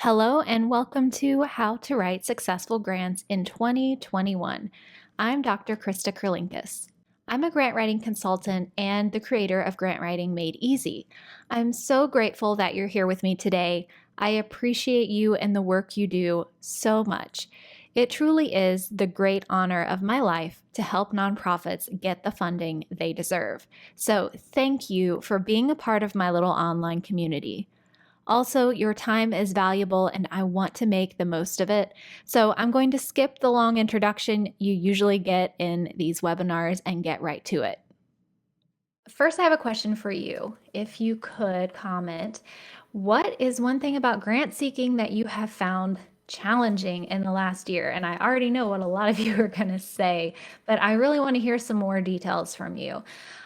Hello and welcome to How to Write Successful Grants in 2021. I'm Dr. Krista Kurlinkus. I'm a grant writing consultant and the creator of Grant Writing Made Easy. I'm so grateful that you're here with me today. I appreciate you and the work you do so much. It truly is the great honor of my life to help nonprofits get the funding they deserve. So thank you for being a part of my little online community. Also, your time is valuable and I want to make the most of it. So I'm going to skip the long introduction you usually get in these webinars and get right to it. First, I have a question for you. If you could comment, what is one thing about grant seeking that you have found challenging in the last year? And I already know what a lot of you are going to say, but I really want to hear some more details from you.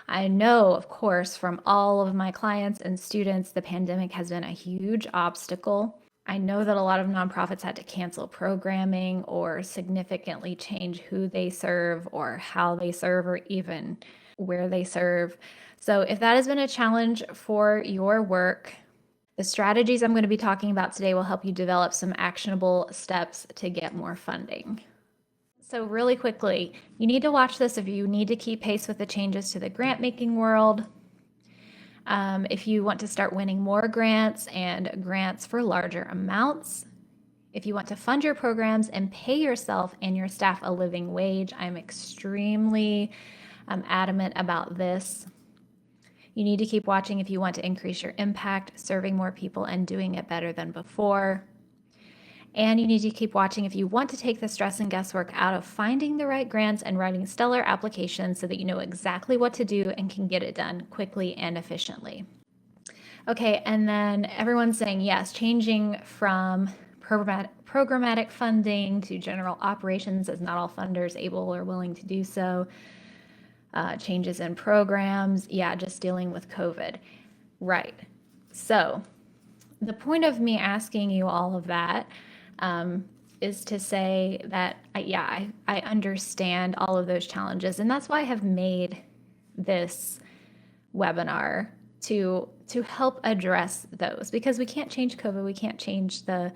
I know, of course, from all of my clients and students, the pandemic has been a huge obstacle. I know that a lot of nonprofits had to cancel programming or significantly change who they serve or how they serve or even where they serve. So if that has been a challenge for your work, the strategies I'm going to be talking about today will help you develop some actionable steps to get more funding. So really quickly, you need to watch this if you need to keep pace with the changes to the grant making world. If you want to start winning more grants and grants for larger amounts, if you want to fund your programs and pay yourself and your staff a living wage, I'm extremely adamant about this. You need to keep watching if you want to increase your impact, serving more people and doing it better than before. And you need to keep watching if you want to take the stress and guesswork out of finding the right grants and writing stellar applications so that you know exactly what to do and can get it done quickly and efficiently. Okay, and then everyone's saying yes, changing from programmatic funding to general operations as not all funders able or willing to do so. Changes in programs, just dealing with COVID. Right. So the point of me asking you all of that is to say that, I understand all of those challenges. And that's why I have made this webinar to help address those, because we can't change COVID, we can't change the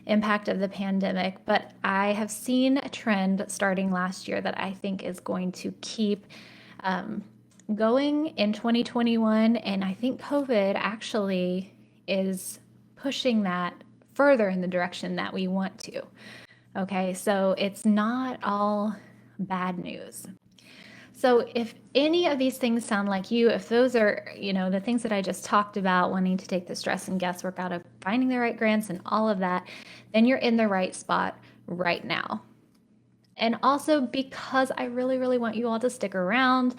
impact of the pandemic, but I have seen a trend starting last year that I think is going to keep going in 2021, and I think COVID actually is pushing that further in the direction that we want to. Okay, so it's not all bad news. So if any of these things sound like you, if those are, the things that I just talked about, wanting to take the stress and guesswork out of finding the right grants and all of that, then you're in the right spot right now. And also, because I really, really want you all to stick around,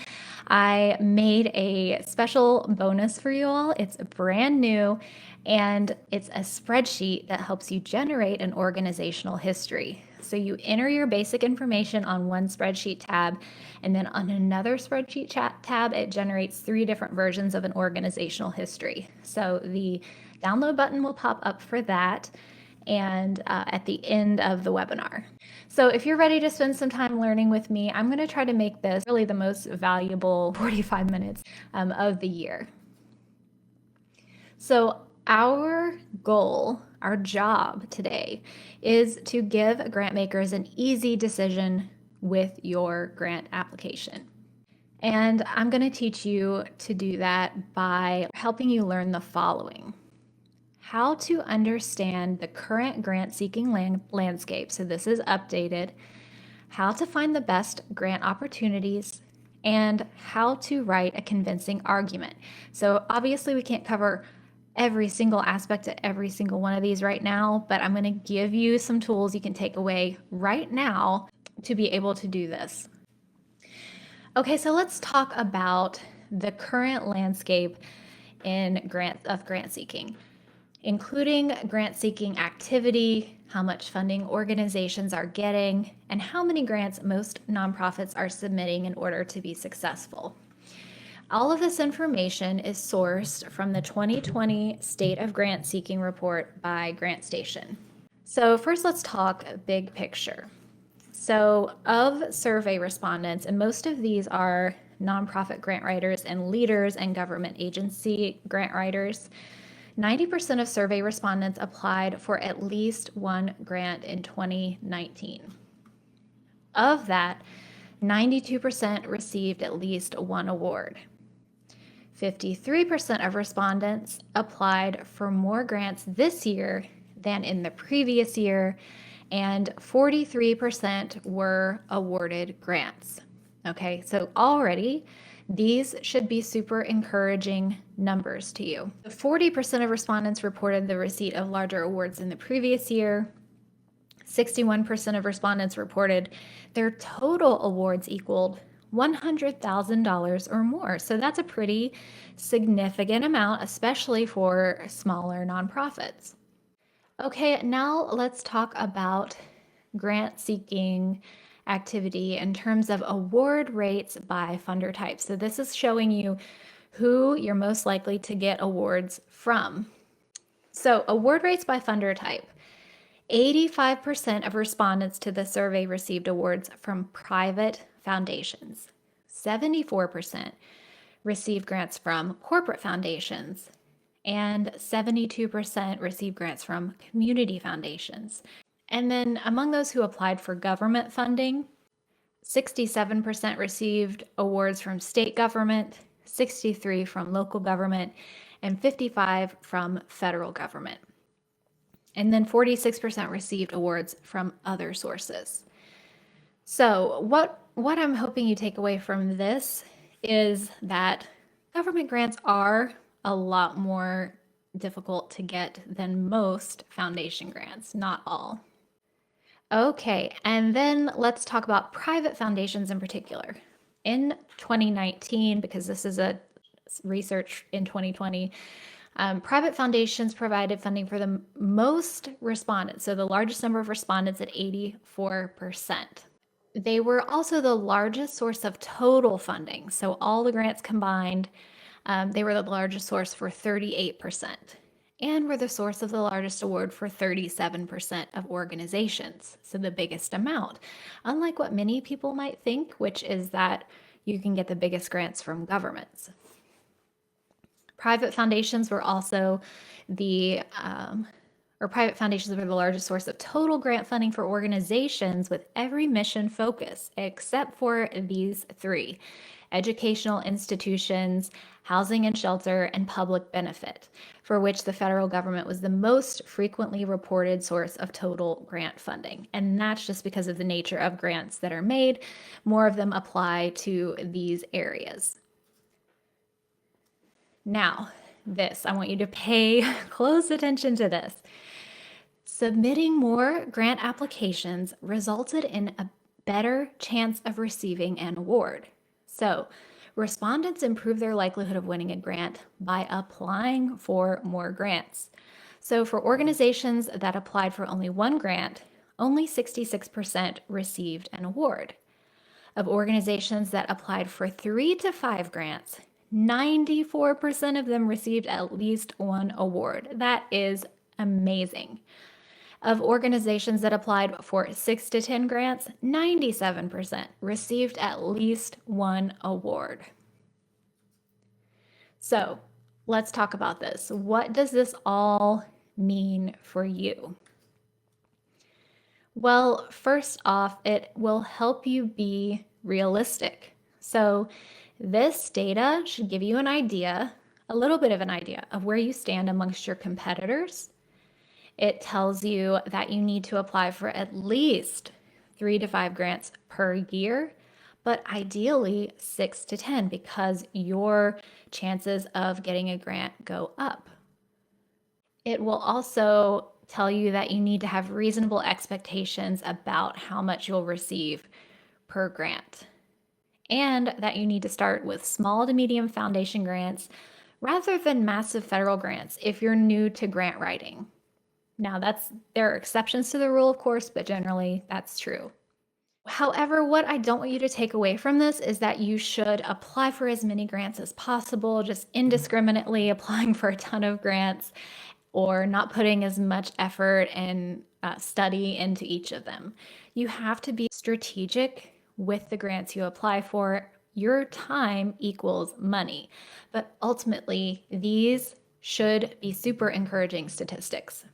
I made a special bonus for you all. It's brand new, and it's a spreadsheet that helps you generate an organizational history. So you enter your basic information on one spreadsheet tab, and then on another spreadsheet tab, it generates 3 different versions of an organizational history. So the download button will pop up for that, and at the end of the webinar. So if you're ready to spend some time learning with me, I'm going to try to make this really the most valuable 45 minutes of the year. So our goal, our job today, is to give grant makers an easy decision with your grant application. And I'm going to teach you to do that by helping you learn the following: how to understand the current grant-seeking landscape, so this is updated, how to find the best grant opportunities, and how to write a convincing argument. So obviously we can't cover every single aspect of every single one of these right now, but I'm going to give you some tools you can take away right now to be able to do this. Okay, so let's talk about the current landscape in grant seeking, including grant-seeking activity, how much funding organizations are getting, and how many grants most nonprofits are submitting in order to be successful. All of this information is sourced from the 2020 State of Grant Seeking report by GrantStation. So first, let's talk big picture. So of survey respondents, and most of these are nonprofit grant writers and leaders and government agency grant writers, 90% of survey respondents applied for at least one grant in 2019. Of that, 92% received at least one award. 53% of respondents applied for more grants this year than in the previous year, and 43% were awarded grants. Okay, so already these should be super encouraging numbers to you. 40% of respondents reported the receipt of larger awards in the previous year. 61% of respondents reported their total awards equaled $100,000 or more. So that's a pretty significant amount, especially for smaller nonprofits. Okay, now let's talk about grant seeking activity in terms of award rates by funder type. So this is showing you who you're most likely to get awards from. So award rates by funder type. 85% of respondents to the survey received awards from private foundations. 74% received grants from corporate foundations, and 72% received grants from community foundations. And then among those who applied for government funding, 67% received awards from state government, 63% from local government, and 55% from federal government. And then 46% received awards from other sources. So what I'm hoping you take away from this is that government grants are a lot more difficult to get than most foundation grants, not all. Okay, and then let's talk about private foundations in particular. In 2019, because this is a research in 2020, private foundations provided funding for the most respondents, so the largest number of respondents at 84%. They were also the largest source of total funding, so all the grants combined, they were the largest source for 38%, and were the source of the largest award for 37% of organizations, so the biggest amount. Unlike what many people might think, which is that you can get the biggest grants from governments. Private foundations were also private foundations were the largest source of total grant funding for organizations with every mission focus, except for these three: educational institutions, housing and shelter, and public benefit, for which the federal government was the most frequently reported source of total grant funding. And that's just because of the nature of grants that are made. More of them apply to these areas. Now, I want you to pay close attention to this. Submitting more grant applications resulted in a better chance of receiving an award. So, respondents improved their likelihood of winning a grant by applying for more grants. So, for organizations that applied for only one grant, only 66% received an award. Of organizations that applied for 3 to 5 grants, 94% of them received at least one award. That is amazing. Of organizations that applied for 6 to 10 grants, 97% received at least one award. So let's talk about this. What does this all mean for you? Well, first off, it will help you be realistic. So this data should give you an idea, a little bit of an idea of where you stand amongst your competitors. It tells you that you need to apply for at least 3 to 5 grants per year, but ideally 6 to 10 because your chances of getting a grant go up. It will also tell you that you need to have reasonable expectations about how much you'll receive per grant, and that you need to start with small to medium foundation grants rather than massive federal grants if you're new to grant writing. Now, there are exceptions to the rule, of course, but generally that's true. However, what I don't want you to take away from this is that you should apply for as many grants as possible, just indiscriminately applying for a ton of grants or not putting as much effort and study into each of them. You have to be strategic with the grants you apply for. Your time equals money, but ultimately these should be super encouraging statistics.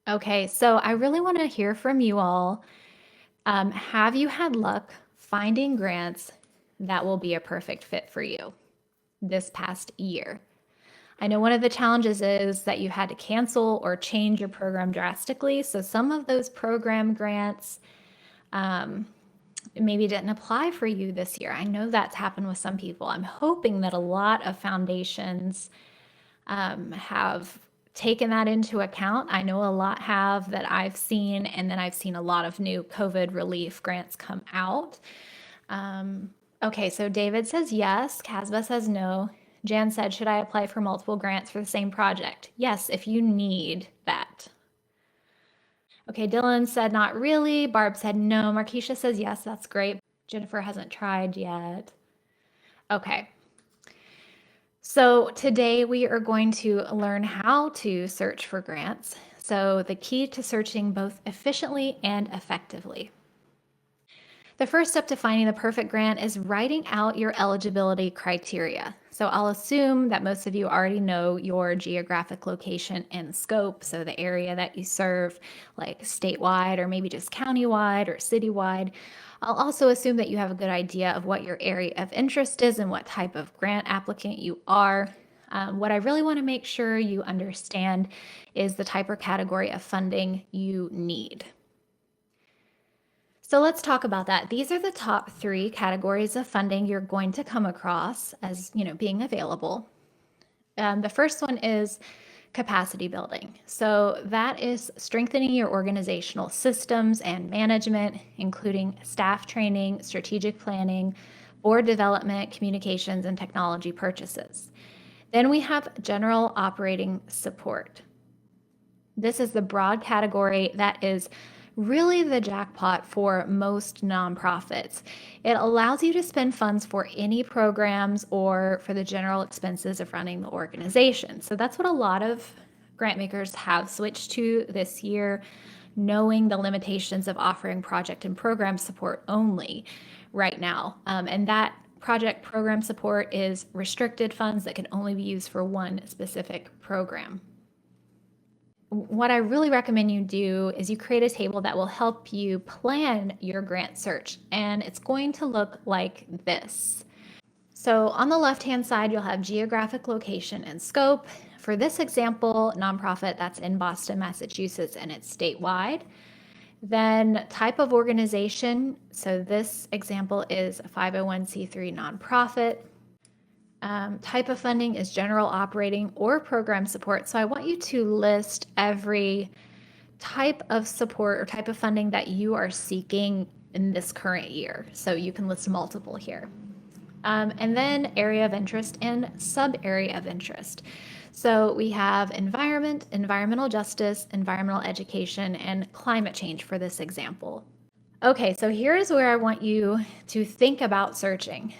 Okay, so I really want to hear from you all. Have you had luck finding grants that will be a perfect fit for you this past year? I know one of the challenges is that you had to cancel or change your program drastically. So some of those program grants maybe didn't apply for you this year. I know that's happened with some people. I'm hoping that a lot of foundations have taken that into account. I know a lot have that I've seen, and then I've seen a lot of new COVID relief grants come out. Okay, so David says yes, Casba says no. Jan said, should I apply for multiple grants for the same project? Yes, if you need that. Okay, Dylan said not really. Barb said no. Markeisha says yes, that's great. Jennifer hasn't tried yet. Okay. So today we are going to learn how to search for grants. So the key to searching both efficiently and effectively. The first step to finding the perfect grant is writing out your eligibility criteria. So I'll assume that most of you already know your geographic location and scope, so the area that you serve, like statewide or maybe just countywide or citywide. I'll also assume that you have a good idea of what your area of interest is and what type of grant applicant you are. What I really want to make sure you understand is the type or category of funding you need. So let's talk about that. These are the top 3 categories of funding you're going to come across as, being available. The first one is capacity building. So that is strengthening your organizational systems and management, including staff training, strategic planning, board development, communications, and technology purchases. Then we have general operating support. This is the broad category that is really the jackpot for most nonprofits. It allows you to spend funds for any programs or for the general expenses of running the organization. So that's what a lot of grant makers have switched to this year, knowing the limitations of offering project and program support only right now. And that project program support is restricted funds that can only be used for one specific program. What I really recommend you do is you create a table that will help you plan your grant search, and it's going to look like this. So on the left-hand side, you'll have geographic location and scope. For this example, nonprofit, that's in Boston, Massachusetts, and it's statewide. Then type of organization. So this example is a 501c3 nonprofit. Type of funding is general operating or program support. So I want you to list every type of support or type of funding that you are seeking in this current year. So you can list multiple here. And then area of interest and sub area of interest. So we have environment, environmental justice, environmental education, and climate change for this example. Okay, so here's where I want you to think about searching.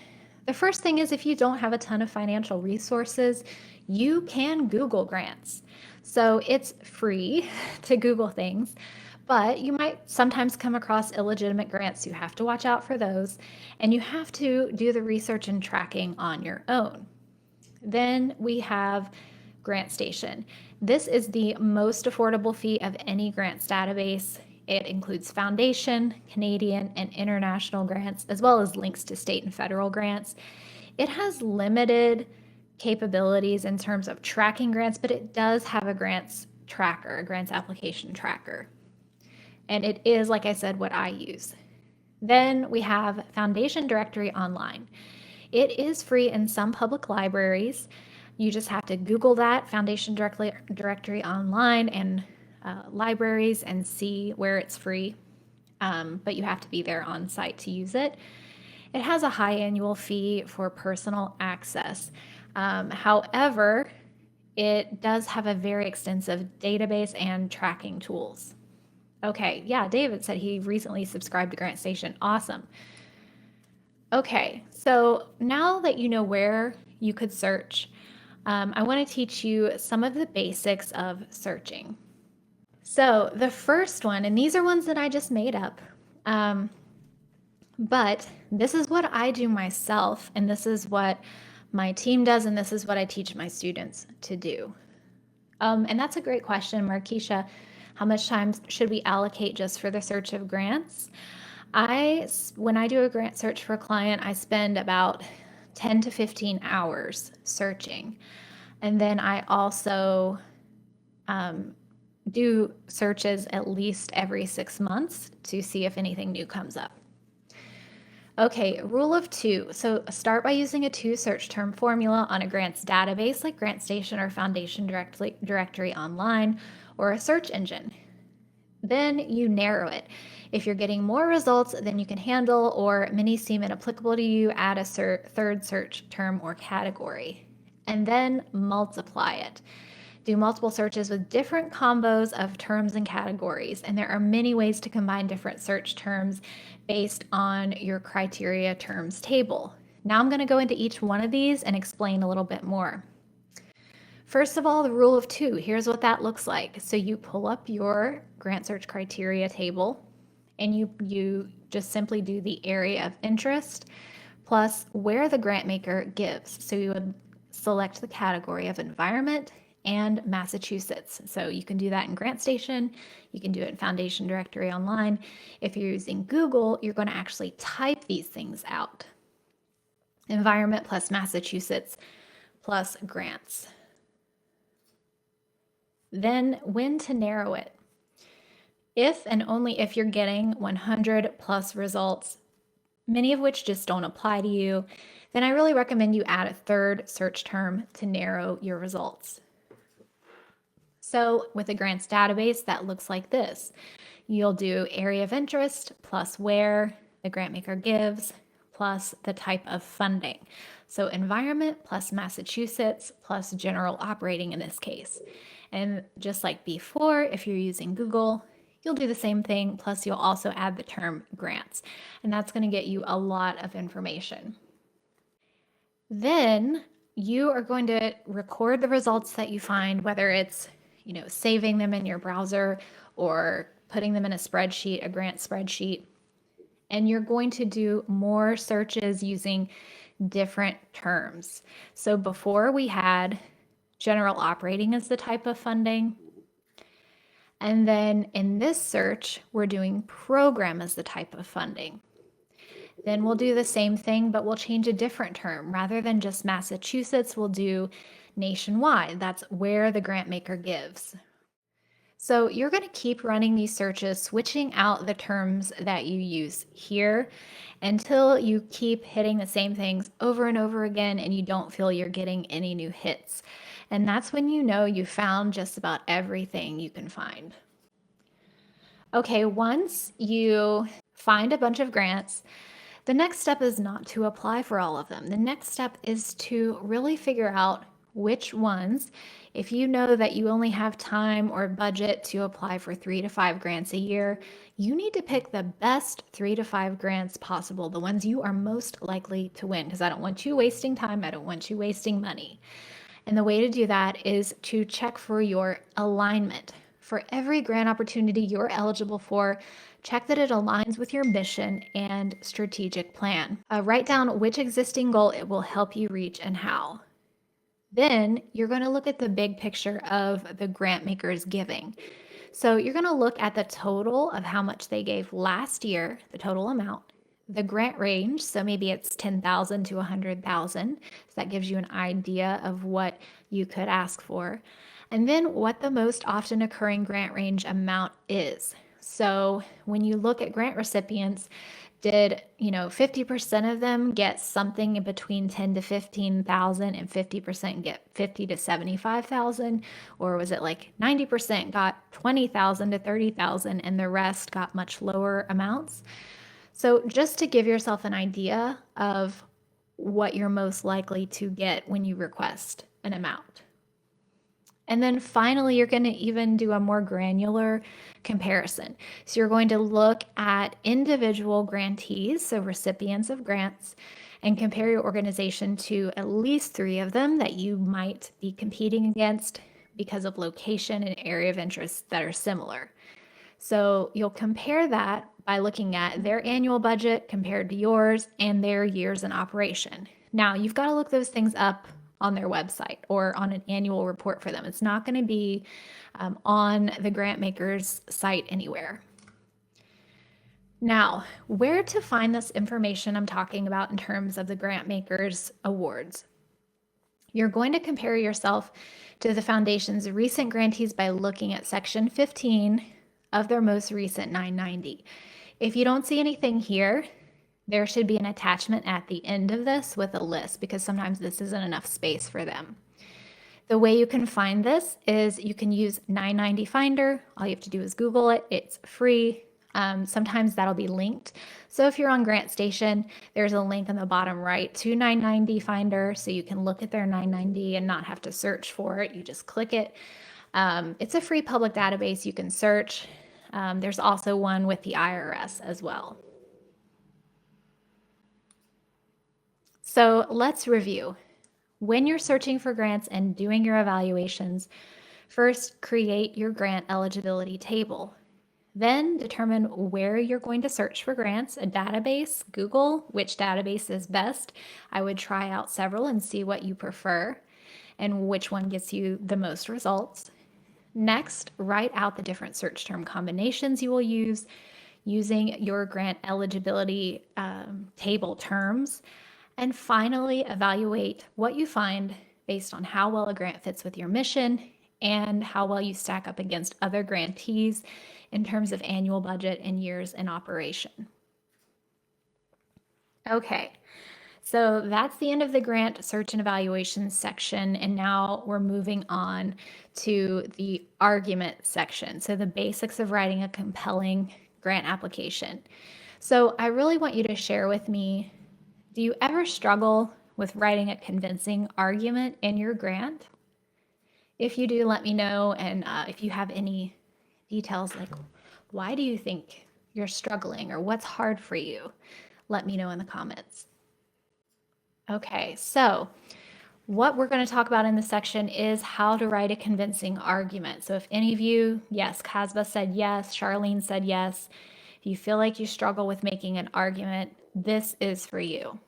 The first thing is if you don't have a ton of financial resources, you can Google grants. So it's free to Google things, but you might sometimes come across illegitimate grants. You have to watch out for those, and you have to do the research and tracking on your own. Then we have GrantStation. This is the most affordable fee of any grants database. It includes foundation, Canadian, and international grants, as well as links to state and federal grants. It has limited capabilities in terms of tracking grants, but it does have a grants tracker, a grants application tracker. And it is, like I said, what I use. Then we have Foundation Directory Online. It is free in some public libraries. You just have to Google that, Foundation Directory Online, and libraries and see where it's free, but you have to be there on site to use it. It has a high annual fee for personal access. However, it does have a very extensive database and tracking tools. Okay, yeah, David said he recently subscribed to GrantStation. Awesome. Okay, so now that you know where you could search, I want to teach you some of the basics of searching. So the first one, and these are ones that I just made up, but this is what I do myself, and this is what my team does, and this is what I teach my students to do. And that's a great question, Markeisha. How much time should we allocate just for the search of grants? When I do a grant search for a client, I spend about 10 to 15 hours searching. And then I also do searches at least every 6 months to see if anything new comes up. Okay, rule of two. So start by using a two search term formula on a grants database like GrantStation or Foundation Directory Online or a search engine. Then you narrow it. If you're getting more results than you can handle or many seem inapplicable to you, add a third search term or category. And then multiply it. Do multiple searches with different combos of terms and categories. And there are many ways to combine different search terms based on your criteria terms table. Now I'm going to go into each one of these and explain a little bit more. First of all, the rule of two. Here's what that looks like. So you pull up your grant search criteria table and you just simply do the area of interest plus where the grant maker gives. So you would select the category of environment and Massachusetts. So you can do that in GrantStation. You can do it in Foundation Directory Online. If you're using Google, you're going to actually type these things out. Environment plus Massachusetts plus grants. Then when to narrow it. If and only if you're getting 100 plus results, many of which just don't apply to you, then I really recommend you add a third search term to narrow your results. So with a grants database, that looks like this. You'll do area of interest plus where the grant maker gives plus the type of funding. So environment plus Massachusetts plus general operating in this case. And just like before, if you're using Google, you'll do the same thing, plus you'll also add the term grants. And that's going to get you a lot of information. Then you are going to record the results that you find, whether it's saving them in your browser or putting them in a spreadsheet, a grant spreadsheet. And you're going to do more searches using different terms. So before we had general operating as the type of funding. And then in this search, we're doing program as the type of funding. Then we'll do the same thing, but we'll change a different term. Rather than just Massachusetts, we'll do nationwide. That's where the grant maker gives. So you're going to keep running these searches, switching out the terms that you use here until you keep hitting the same things over and over again and you don't feel you're getting any new hits. And that's when you know you found just about everything you can find. Okay, once you find a bunch of grants, the next step is not to apply for all of them. The next step is to really figure out which ones, if you know that you only have time or budget to apply for 3 to 5 grants a year, you need to pick the best 3 to 5 grants possible, the ones you are most likely to win, because I don't want you wasting time, I don't want you wasting money. And the way to do that is to check for your alignment. For every grant opportunity you're eligible for, check that it aligns with your mission and strategic plan. Write down which existing goal it will help you reach and how. Then you're going to look at the big picture of the grant maker's giving. So you're going to look at the total of how much they gave last year, the total amount, the grant range, so maybe it's 10,000 to 100,000. So that gives you an idea of what you could ask for. And then what the most often occurring grant range amount is. So when you look at grant recipients, did 50% of them get something in between 10 to 15,000 and 50% get 50 to 75,000, or was it like 90% got 20,000 to 30,000 and the rest got much lower amounts? So just to give yourself an idea of what you're most likely to get when you request an amount. And then finally, you're going to even do a more granular comparison. So you're going to look at individual grantees, so recipients of grants, and compare your organization to at least 3 of them that you might be competing against because of location and area of interest that are similar. So you'll compare that by looking at their annual budget compared to yours and their years in operation. Now, you've got to look those things up on their website or on an annual report for them. It's not going to be on the Grantmakers site anywhere. Now, where to find this information I'm talking about in terms of the Grantmakers Awards? You're going to compare yourself to the Foundation's recent grantees by looking at Section 15 of their most recent 990. If you don't see anything here, there should be an attachment at the end of this with a list, because sometimes this isn't enough space for them. The way you can find this is you can use 990 Finder. All you have to do is Google it. It's free. Sometimes that'll be linked. So if you're on GrantStation, there's a link in the bottom right to 990 Finder, so you can look at their 990 and not have to search for it. You just click it. It's a free public database you can search. There's also one with the IRS as well. So let's review. When you're searching for grants and doing your evaluations, first create your grant eligibility table. Then determine where you're going to search for grants, a database, Google, which database is best. I would try out several and see what you prefer and which one gets you the most results. Next, write out the different search term combinations you will use using your grant eligibility table terms. And finally, evaluate what you find based on how well a grant fits with your mission and how well you stack up against other grantees in terms of annual budget and years in operation. Okay, so that's the end of the grant search and evaluation section, and now we're moving on to the argument section. So the basics of writing a compelling grant application. So I really want you to share with me, do you ever struggle with writing a convincing argument in your grant? If you do, let me know. And if you have any details, like why do you think you're struggling or what's hard for you, let me know in the comments. Okay, so what we're going to talk about in this section is how to write a convincing argument. So if any of you, yes, Kasba said yes, Charlene said yes, if you feel like you struggle with making an argument, this is for you.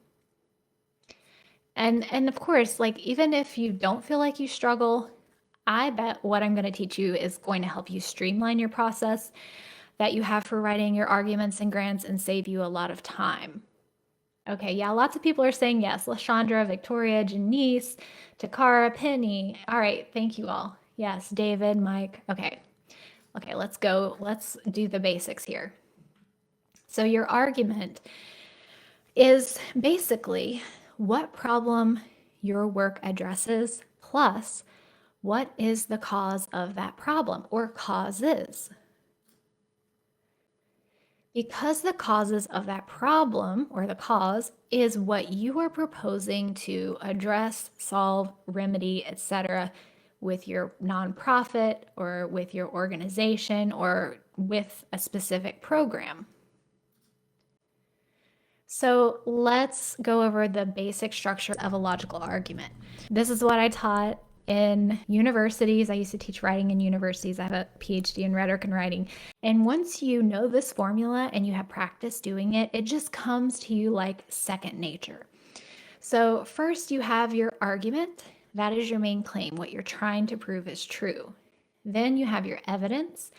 And of course, like even if you don't feel like you struggle, I bet what I'm going to teach you is going to help you streamline your process that you have for writing your arguments and grants and save you a lot of time. Okay, yeah, lots of people are saying yes. Lashandra, Victoria, Janice, Takara, Penny. All right, thank you all. Yes, David, Mike. Okay, let's go. Let's do the basics here. So your argument is basically what problem your work addresses plus what is the cause of that problem or causes. Because the causes of that problem or the cause is what you are proposing to address, solve, remedy, etc. with your nonprofit or with your organization or with a specific program. So let's go over the basic structure of a logical argument. This is what I taught in universities. I used to teach writing in universities. I have a PhD in rhetoric and writing. And once you know this formula and you have practice doing it, it just comes to you like second nature. So first you have your argument. That is your main claim. What you're trying to prove is true. Then you have your evidence,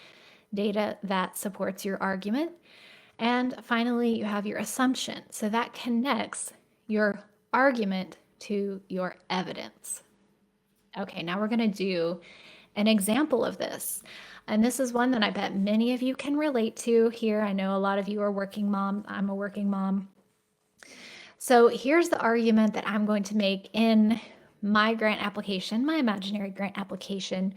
data that supports your argument. And finally, you have your assumption. So that connects your argument to your evidence. Okay, now we're going to do an example of this. And this is one that I bet many of you can relate to here. I know a lot of you are working moms. I'm a working mom. So here's the argument that I'm going to make in my grant application, my imaginary grant application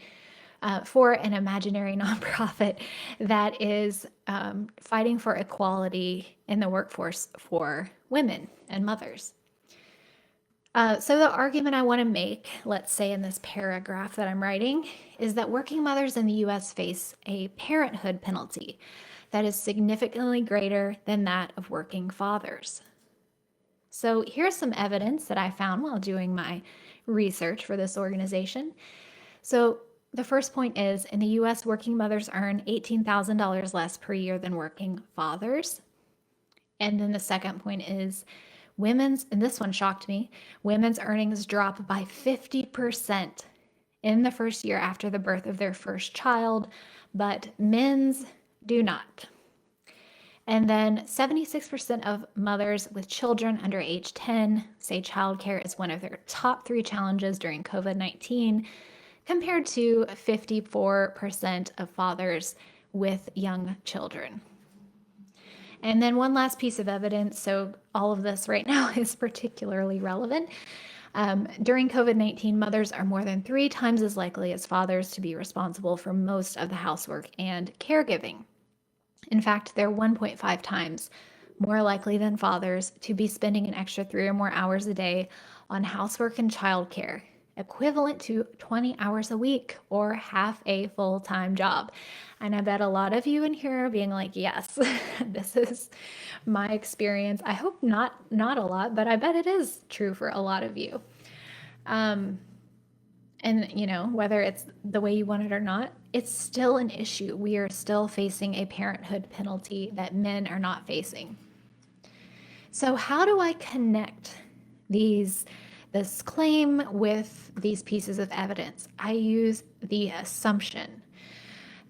for an imaginary nonprofit that is fighting for equality in the workforce for women and mothers. So the argument I want to make, let's say in this paragraph that I'm writing, is that working mothers in the U.S. face a parenthood penalty that is significantly greater than that of working fathers. So here's some evidence that I found while doing my research for this organization. So the first point is, in the U.S., working mothers earn $18,000 less per year than working fathers. And then the second point is, and this one shocked me, women's earnings drop by 50% in the first year after the birth of their first child, but men's do not. And then 76% of mothers with children under age 10 say childcare is one of their top 3 challenges during COVID-19, compared to 54% of fathers with young children. And then one last piece of evidence, so all of this right now is particularly relevant. During COVID-19, mothers are more than 3 times as likely as fathers to be responsible for most of the housework and caregiving. In fact, they're 1.5 times more likely than fathers to be spending an extra 3 or more hours a day on housework and childcare, equivalent to 20 hours a week or half a full-time job. And I bet a lot of you in here are being like, yes, this is my experience. I hope not a lot, but I bet it is true for a lot of you. And, whether it's the way you want it or not, it's still an issue. We are still facing a parenthood penalty that men are not facing. So how do I connect this claim with these pieces of evidence? I use the assumption.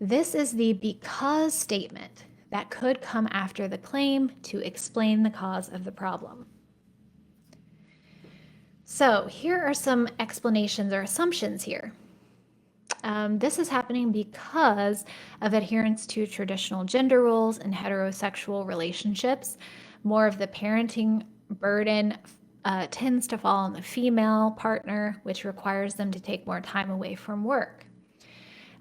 This is the because statement that could come after the claim to explain the cause of the problem. So here are some explanations or assumptions here. This is happening because of adherence to traditional gender roles and heterosexual relationships. More of the parenting burden tends to fall on the female partner, which requires them to take more time away from work.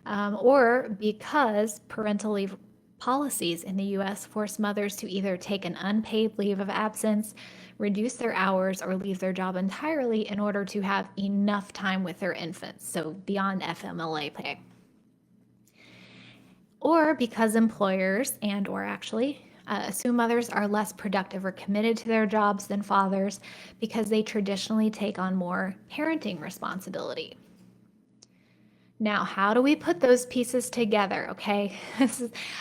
Or because parental leave policies in the U.S. force mothers to either take an unpaid leave of absence, reduce their hours, or leave their job entirely in order to have enough time with their infants, so beyond FMLA pay. Or because employers or actually assume mothers are less productive or committed to their jobs than fathers because they traditionally take on more parenting responsibility. Now, how do we put those pieces together, okay?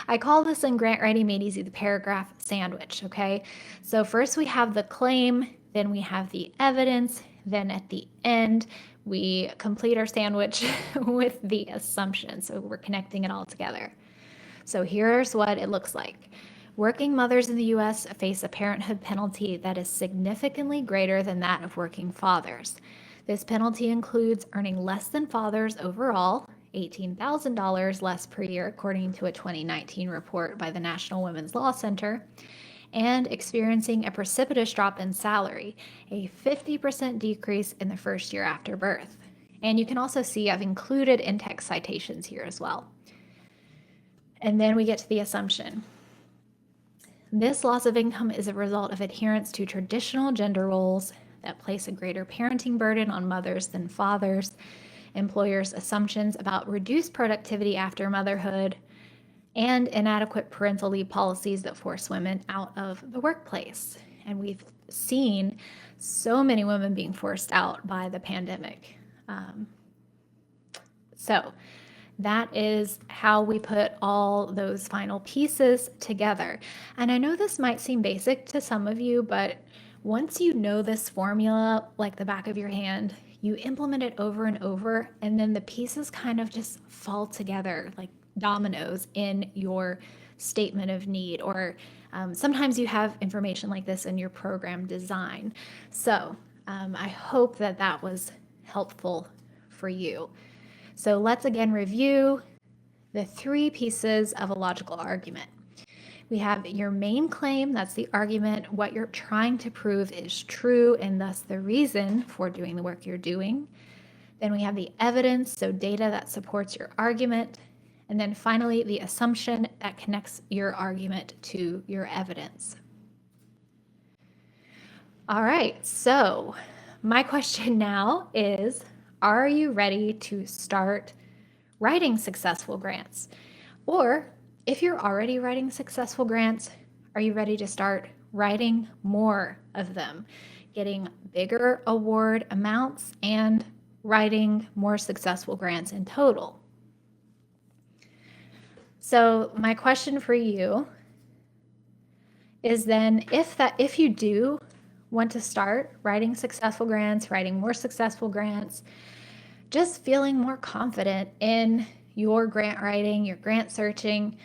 I call this in Grant Writing Made Easy the paragraph sandwich, okay? So first we have the claim, then we have the evidence, then at the end we complete our sandwich with the assumption. So we're connecting it all together. So here's what it looks like. Working mothers in the U.S. face a parenthood penalty that is significantly greater than that of working fathers. This penalty includes earning less than fathers overall, $18,000 less per year, according to a 2019 report by the National Women's Law Center, and experiencing a precipitous drop in salary, a 50% decrease in the first year after birth. And you can also see I've included in-text citations here as well. And then we get to the assumption. This loss of income is a result of adherence to traditional gender roles that place a greater parenting burden on mothers than fathers, employers' assumptions about reduced productivity after motherhood, and inadequate parental leave policies that force women out of the workplace. And we've seen so many women being forced out by the pandemic. So that is how we put all those final pieces together. And I know this might seem basic to some of you, but once you know this formula like the back of your hand, you implement it over and over, and then the pieces kind of just fall together like dominoes in your statement of need, or sometimes you have information like this in your program design. So I hope that was helpful for you. So let's again review the 3 pieces of a logical argument. We have your main claim, that's the argument, what you're trying to prove is true and thus the reason for doing the work you're doing. Then we have the evidence, so data that supports your argument. And then finally, the assumption that connects your argument to your evidence. All right, so my question now is, are you ready to start writing successful grants? Or if you're already writing successful grants, are you ready to start writing more of them, getting bigger award amounts and writing more successful grants in total? So my question for you is then, if you do want to start writing successful grants, writing more successful grants, just feeling more confident in your grant writing, your grant searching,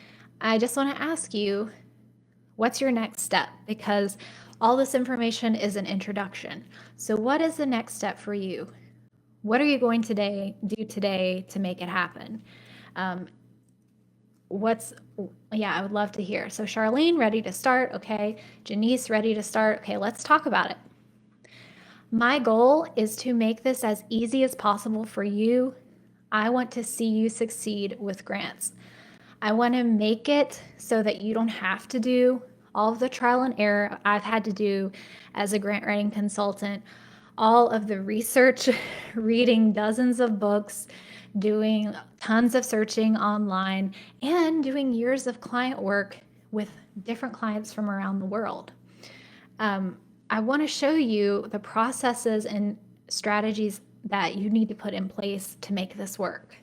I just want to ask you, what's your next step? Because all this information is an introduction. So what is the next step for you? What are you going to do today to make it happen? I would love to hear. So Charlene, ready to start? Okay. Janice, ready to start? Okay, let's talk about it. My goal is to make this as easy as possible for you. I want to see you succeed with grants. I want to make it so that you don't have to do all of the trial and error I've had to do as a grant writing consultant, all of the research, reading dozens of books, doing tons of searching online, and doing years of client work with different clients from around the world. I want to show you the processes and strategies that you need to put in place to make this work.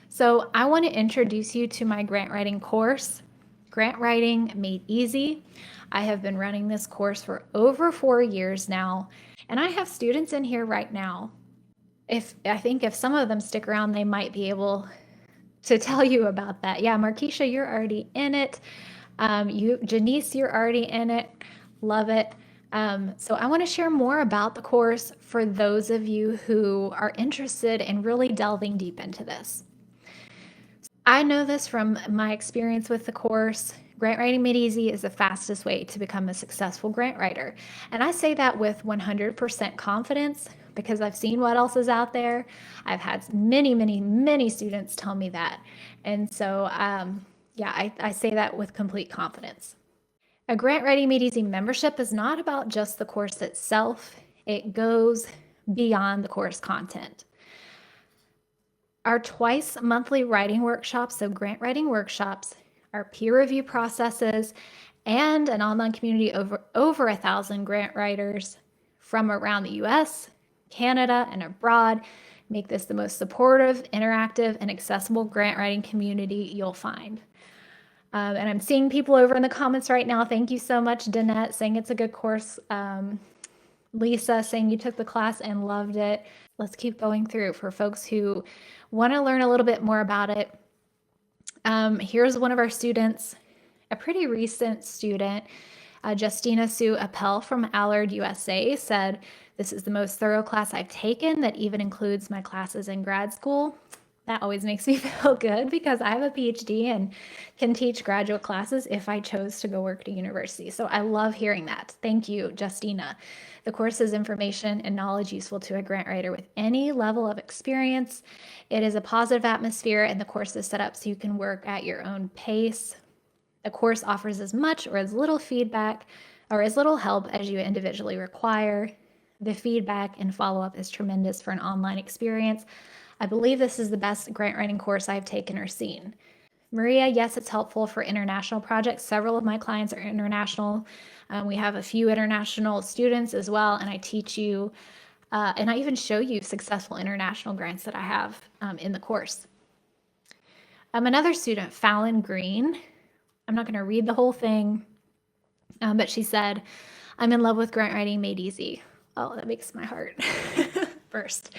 So I want to introduce you to my grant writing course, Grant Writing Made Easy. I have been running this course for over 4 years now, and I have students in here right now. I think if some of them stick around, they might be able to tell you about that. Yeah, Markeisha, you're already in it. Janice, you're already in it. Love it. So I want to share more about the course for those of you who are interested in really delving deep into this. I know this from my experience with the course. Grant Writing Made Easy is the fastest way to become a successful grant writer. And I say that with 100% confidence because I've seen what else is out there. I've had many, many, many students tell me that. And so, I say that with complete confidence. A Grant Writing Made Easy membership is not about just the course itself. It goes beyond the course content. Our twice monthly writing workshops, so grant writing workshops, our peer review processes, and an online community over 1,000 grant writers from around the US, Canada, and abroad make this the most supportive, interactive, and accessible grant writing community you'll find. And I'm seeing people over in the comments right now. Thank you so much, Danette, saying it's a good course. Lisa saying you took the class and loved it. Let's keep going through for folks who want to learn a little bit more about it. Here's one of our students, a pretty recent student, Justina Sue Appel from Allard, USA, said, "This is the most thorough class I've taken that even includes my classes in grad school." That always makes me feel good because I have a PhD and can teach graduate classes if I chose to go work at a university. So I love hearing that. Thank you, Justina. The course is information and knowledge useful to a grant writer with any level of experience. It is a positive atmosphere, and the course is set up so you can work at your own pace. The course offers as much or as little feedback or as little help as you individually require. The feedback and follow-up is tremendous for an online experience. I believe this is the best grant writing course I've taken or seen. Maria, yes, it's helpful for international projects. Several of my clients are international. We have a few international students as well, and I teach you, and I even show you successful international grants that I have in the course. Another student, Fallon Green, I'm not going to read the whole thing, but she said, "I'm in love with Grant Writing Made Easy." Oh, that makes my heart burst.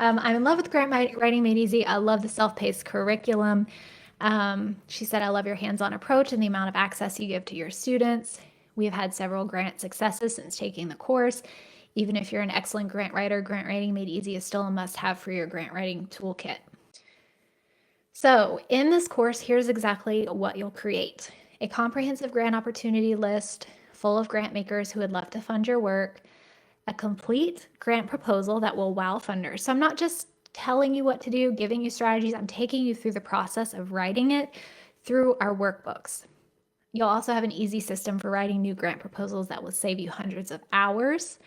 I'm in love with Grant Writing Made Easy. I love the self-paced curriculum. She said, "I love your hands-on approach and the amount of access you give to your students. We have had several grant successes since taking the course. Even if you're an excellent grant writer, Grant Writing Made Easy is still a must-have for your grant writing toolkit." So in this course, here's exactly what you'll create. A comprehensive grant opportunity list full of grant makers who would love to fund your work, a complete grant proposal that will wow funders. So I'm not just telling you what to do, giving you strategies. I'm taking you through the process of writing it through our workbooks. You'll also have an easy system for writing new grant proposals that will save you hundreds of hours.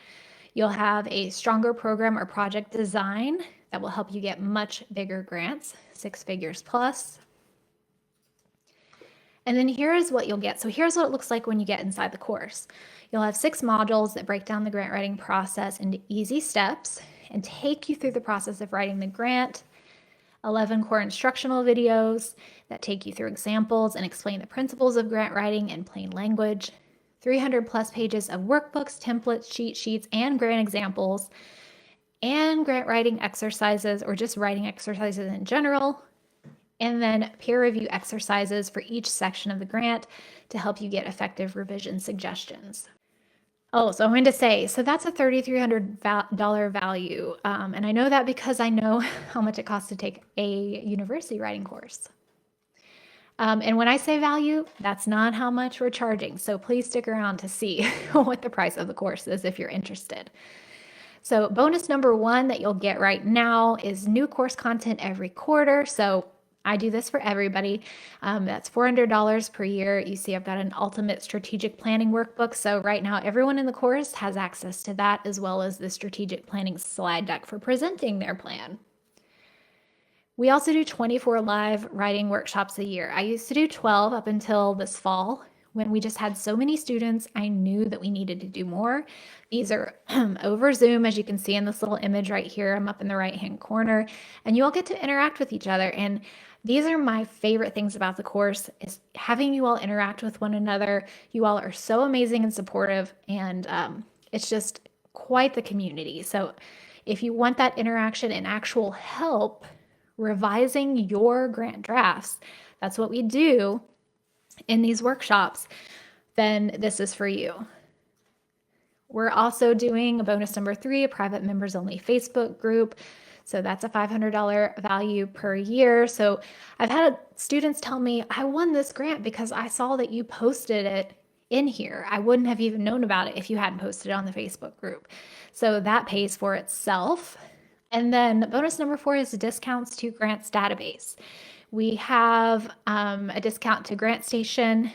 You'll have a stronger program or project design that will help you get much bigger grants, 6 figures plus. And then here's what you'll get. So here's what it looks like when you get inside the course. You'll have 6 modules that break down the grant writing process into easy steps and take you through the process of writing the grant, 11 core instructional videos that take you through examples and explain the principles of grant writing in plain language, 300 plus pages of workbooks, templates, cheat sheets, and grant examples, and grant writing exercises or just writing exercises in general, and then peer review exercises for each section of the grant to help you get effective revision suggestions. Oh, so I'm going to say, so that's a $3,300 value. And I know that because I know how much it costs to take a university writing course. And when I say value, that's not how much we're charging. So please stick around to see what the price of the course is if you're interested. So bonus number 1 that you'll get right now is new course content every quarter. So I do this for everybody. That's $400 per year. You see, I've got an ultimate strategic planning workbook. So right now, everyone in the course has access to that, as well as the strategic planning slide deck for presenting their plan. We also do 24 live writing workshops a year. I used to do 12 up until this fall. When we just had so many students, I knew that we needed to do more. These are over Zoom, as you can see in this little image right here. I'm up in the right-hand corner, and you all get to interact with each other. And these are my favorite things about the course, is having you all interact with one another. You all are so amazing and supportive, and it's just quite the community. So if you want that interaction and actual help revising your grant drafts, that's what we do in these workshops, then this is for you. We're also doing a bonus number 3, a private members only Facebook group. So that's a $500 value per year. So I've had students tell me, I won this grant because I saw that you posted it in here. I wouldn't have even known about it if you hadn't posted it on the Facebook group. So that pays for itself. And then bonus number 4 is discounts to Grants database. We have a discount to GrantStation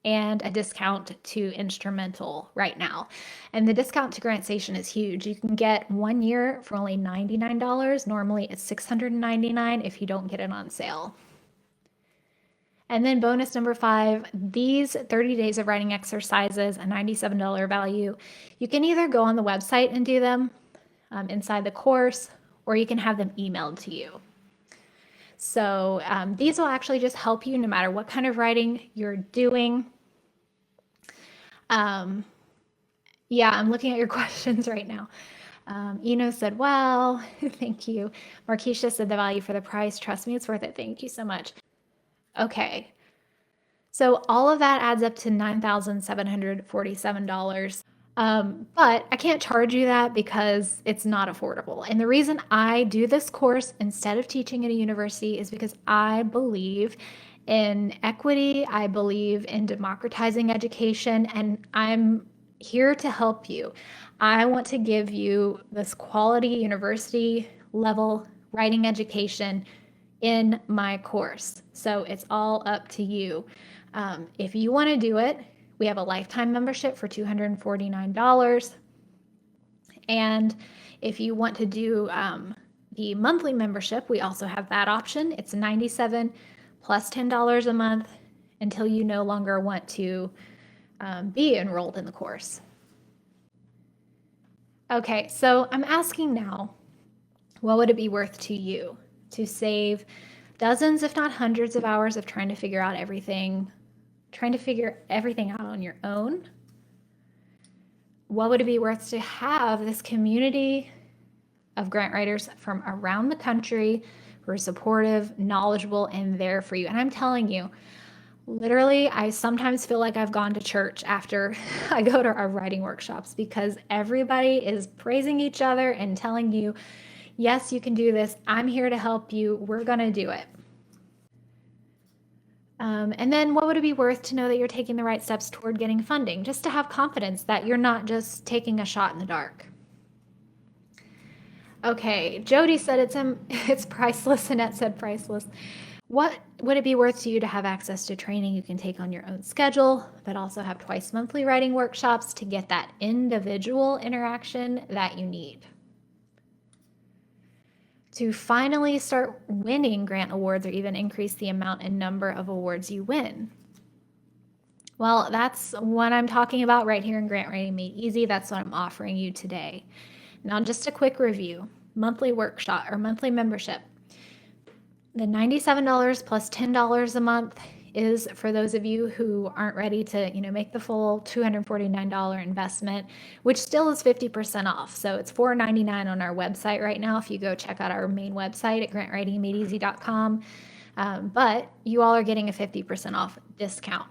and a discount to Instrumental right now. And the discount to GrantStation is huge. You can get 1 year for only $99. Normally it's $699 if you don't get it on sale. And then bonus number 5, these 30 days of writing exercises, a $97 value. You can either go on the website and do them inside the course, or you can have them emailed to you. So these will actually just help you no matter what kind of writing you're doing. Yeah, I'm looking at your questions right now. Eno said, well, thank you. Markeisha said the value for the price. Trust me, it's worth it. Thank you so much. Okay. So all of that adds up to $9,747. But I can't charge you that because it's not affordable. And the reason I do this course instead of teaching at a university is because I believe in equity. I believe in democratizing education, and I'm here to help you. I want to give you this quality university level writing education in my course. So it's all up to you. If you want to do it, we have a lifetime membership for $249. And if you want to do the monthly membership, we also have that option. It's $97 plus $10 a month until you no longer want to be enrolled in the course. Okay, so I'm asking now, what would it be worth to you to save dozens, if not hundreds of hours of trying to figure everything out on your own? What would it be worth to have this community of grant writers from around the country who are supportive, knowledgeable, and there for you? And I'm telling you, literally, I sometimes feel like I've gone to church after I go to our writing workshops, because everybody is praising each other and telling you, yes, you can do this. I'm here to help you. We're going to do it. And then what would it be worth to know that you're taking the right steps toward getting funding, just to have confidence that you're not just taking a shot in the dark? Okay, Jody said it's priceless. Annette said priceless. What would it be worth to you to have access to training you can take on your own schedule, but also have twice monthly writing workshops to get that individual interaction that you need? To finally start winning grant awards, or even increase the amount and number of awards you win? Well, that's what I'm talking about right here in Grant Writing Made Easy. That's what I'm offering you today. Now, just a quick review. Monthly workshop or monthly membership. The $97 plus $10 a month is for those of you who aren't ready to, make the full $249 investment, which still is 50% off. So it's $499 on our website right now if you go check out our main website at grantwritingmadeeasy.com. But you all are getting a 50% off discount.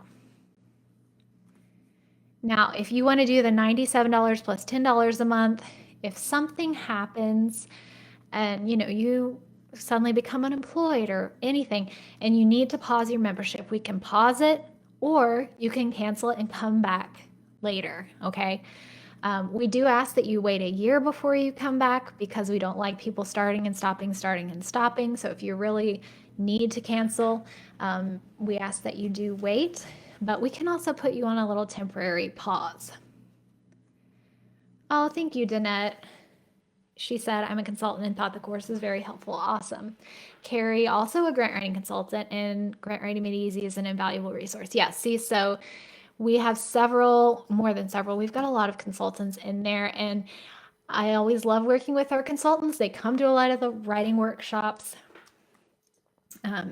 Now, if you want to do the $97 plus $10 a month, if something happens and you suddenly become unemployed or anything and you need to pause your membership, we can pause it or you can cancel it and come back later. Okay. We do ask that you wait a year before you come back because we don't like people starting and stopping, starting and stopping. So if you really need to cancel, we ask that you do wait, but we can also put you on a little temporary pause. Oh, thank you, Danette. She said, I'm a consultant and thought the course was very helpful. Awesome. Carrie, also a grant writing consultant, and Grant Writing Made Easy is an invaluable resource. Yes, see, so we have more than several. We've got a lot of consultants in there, and I always love working with our consultants. They come to a lot of the writing workshops.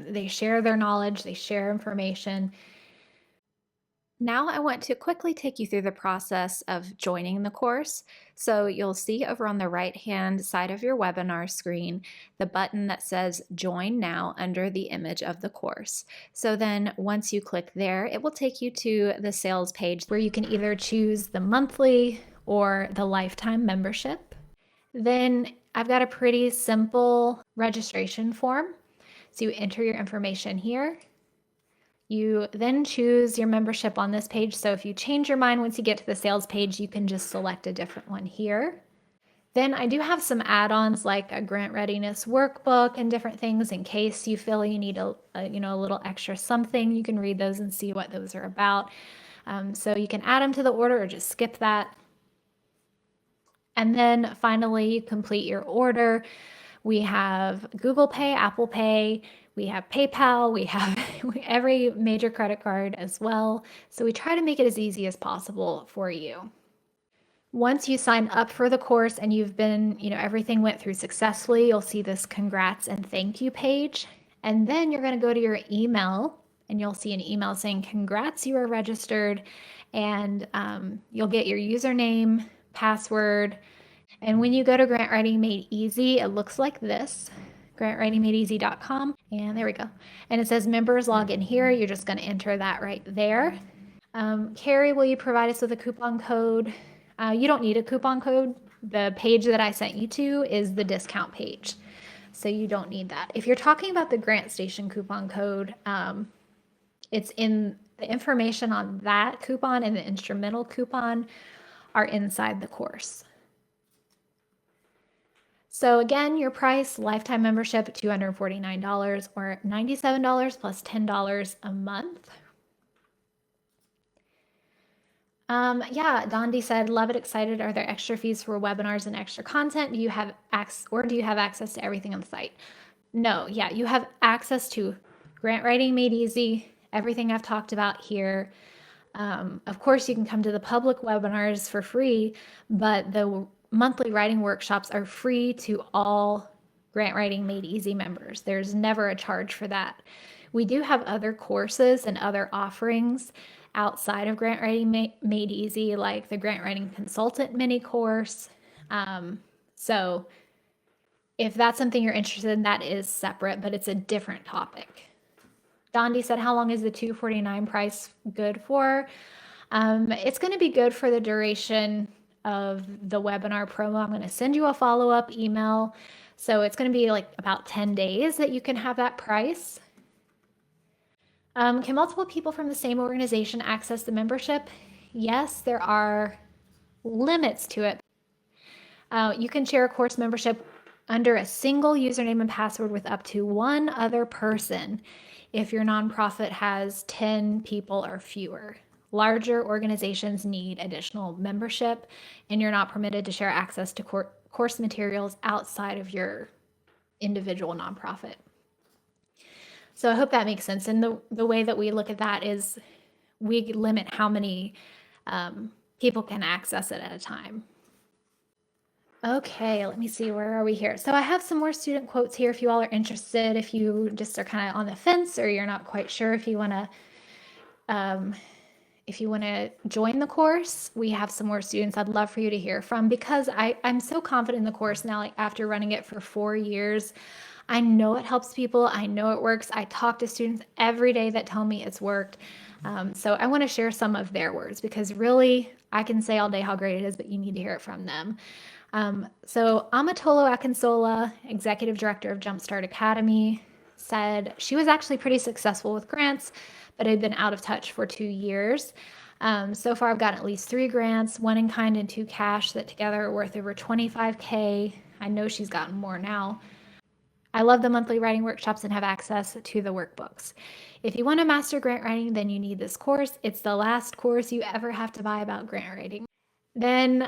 They share their knowledge, they share information. Now I want to quickly take you through the process of joining the course. So you'll see over on the right-hand side of your webinar screen, the button that says Join Now under the image of the course. So then once you click there, it will take you to the sales page where you can either choose the monthly or the lifetime membership. Then I've got a pretty simple registration form. So you enter your information here. You then choose your membership on this page. So if you change your mind once you get to the sales page, you can just select a different one here. Then I do have some add-ons like a grant readiness workbook and different things in case you feel you need a little extra something. You can read those and see what those are about. So you can add them to the order or just skip that. And then finally, you complete your order. We have Google Pay, Apple Pay, we have PayPal, we have every major credit card as well. So we try to make it as easy as possible for you. Once you sign up for the course and you've been, everything went through successfully, you'll see this congrats and thank you page. And then you're going to go to your email and you'll see an email saying congrats, you are registered. And you'll get your username, password. And when you go to Grant Writing Made Easy, it looks like this, grantwritingmadeeasy.com. And there we go. And it says members log in here. You're just going to enter that right there. Carrie, will you provide us with a coupon code? You don't need a coupon code. The page that I sent you to is the discount page. So you don't need that. If you're talking about the Grant Station coupon code, it's in the information on that coupon and the instrumental coupon are inside the course. So again, your price, lifetime membership, $249 or $97 plus $10 a month. Yeah, Dondi said, love it, excited. Are there extra fees for webinars and extra content? Do you have access to everything on the site? No, yeah, you have access to Grant Writing Made Easy, everything I've talked about here. Of course, you can come to the public webinars for free, but the monthly writing workshops are free to all Grant Writing Made Easy members. There's never a charge for that. We do have other courses and other offerings outside of Grant Writing Made Easy, like the Grant Writing Consultant mini course. So if that's something you're interested in, that is separate, but it's a different topic. Dondi said, how long is the $249 price good for? It's going to be good for the duration of the webinar promo. I'm going to send you a follow-up email. So it's going to be like about 10 days that you can have that price. Can multiple people from the same organization access the membership? Yes, there are limits to it. You can share a course membership under a single username and password with up to one other person if your nonprofit has 10 people or fewer. Larger organizations need additional membership, and you're not permitted to share access to course materials outside of your individual nonprofit. So I hope that makes sense. And the way that we look at that is we limit how many people can access it at a time. Okay, let me see. Where are we here? So I have some more student quotes here if you all are interested, if you just are kind of on the fence or you're not quite sure um, if you want to join the course. We have some more students I'd love for you to hear from because I'm so confident in the course now, like after running it for 4 years. I know it helps people. I know it works. I talk to students every day that tell me it's worked. So I want to share some of their words because really I can say all day how great it is, but you need to hear it from them. So Amatolo Akinsola, executive director of Jumpstart Academy, said she was actually pretty successful with grants, but had been out of touch for 2 years. So far, I've gotten at least 3 grants, one in kind and 2 cash, that together are worth over 25K. I know she's gotten more now. I love the monthly writing workshops and have access to the workbooks. If you want to master grant writing, then you need this course. It's the last course you ever have to buy about grant writing. Then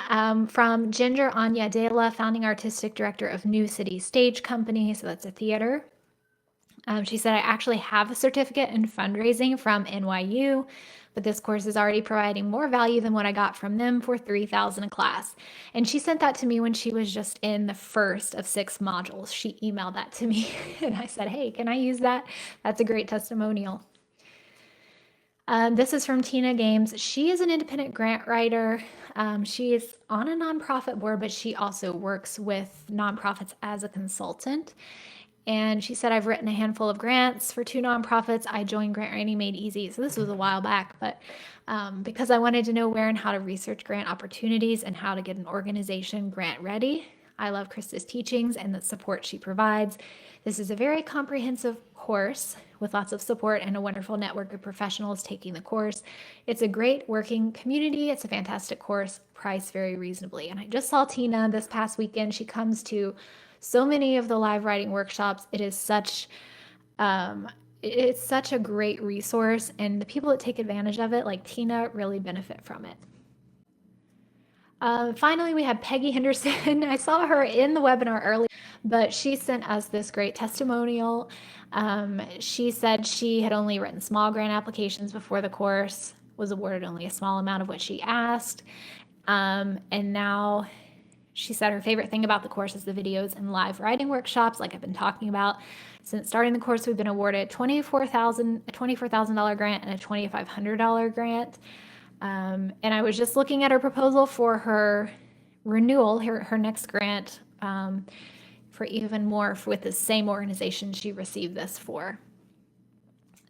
from Ginger Anyadela, founding artistic director of New City Stage Company, so that's a theater. She said, I actually have a certificate in fundraising from NYU, but this course is already providing more value than what I got from them for $3,000 a class. And she sent that to me when she was just in the first of 6 modules. She emailed that to me and I said, hey, can I use that? That's a great testimonial. This is from Tina Games. She is an independent grant writer. She is on a nonprofit board, but she also works with nonprofits as a consultant. And she said, I've written a handful of grants for 2 nonprofits. I joined Grant Writing Made Easy. So this was a while back, but because I wanted to know where and how to research grant opportunities and how to get an organization grant ready. I love Krista's teachings and the support she provides. This is a very comprehensive course with lots of support and a wonderful network of professionals taking the course. It's a great working community. It's a fantastic course, priced very reasonably. And I just saw Tina this past weekend. She comes to so many of the live writing workshops. It's such a great resource, and the people that take advantage of it, like Tina, really benefit from it. Finally, we have Peggy Henderson. I saw her in the webinar earlier, but she sent us this great testimonial. She said she had only written small grant applications before the course, was awarded only a small amount of what she asked, and now she said her favorite thing about the course is the videos and live writing workshops, like I've been talking about. Since starting the course, we've been awarded a $24,000 grant and a $2,500 grant. And I was just looking at her proposal for her renewal, her next grant, for even more with the same organization she received this for.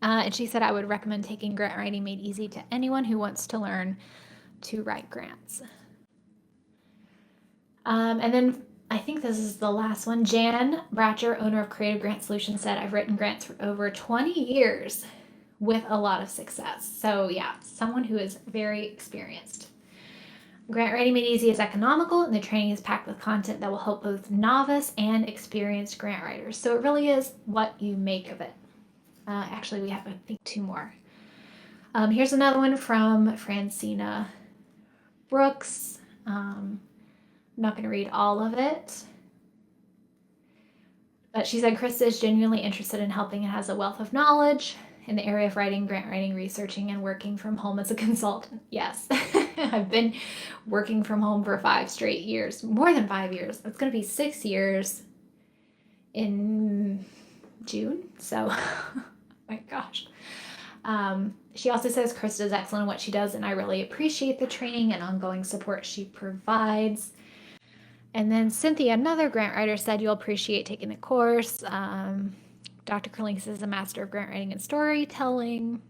And she said, I would recommend taking Grant Writing Made Easy to anyone who wants to learn to write grants. And then I think this is the last one. Jan Bratcher, owner of Creative Grant Solutions, said, I've written grants for over 20 years with a lot of success. So yeah, someone who is very experienced. Grant Writing Made Easy is economical, and the training is packed with content that will help both novice and experienced grant writers. So it really is what you make of it. Actually, we have, I think, 2 more. Here's another one from Francina Brooks. I'm not going to read all of it. But she said, Krista is genuinely interested in helping and has a wealth of knowledge in the area of writing, grant writing, researching, and working from home as a consultant. Yes, I've been working from home for 5 straight years, more than 5 years. It's going to be 6 years in June. So, my gosh. She also says Krista is excellent in what she does, and I really appreciate the training and ongoing support she provides. And then Cynthia, another grant writer, said you'll appreciate taking the course. Dr. Kurlinkus is a master of grant writing and storytelling,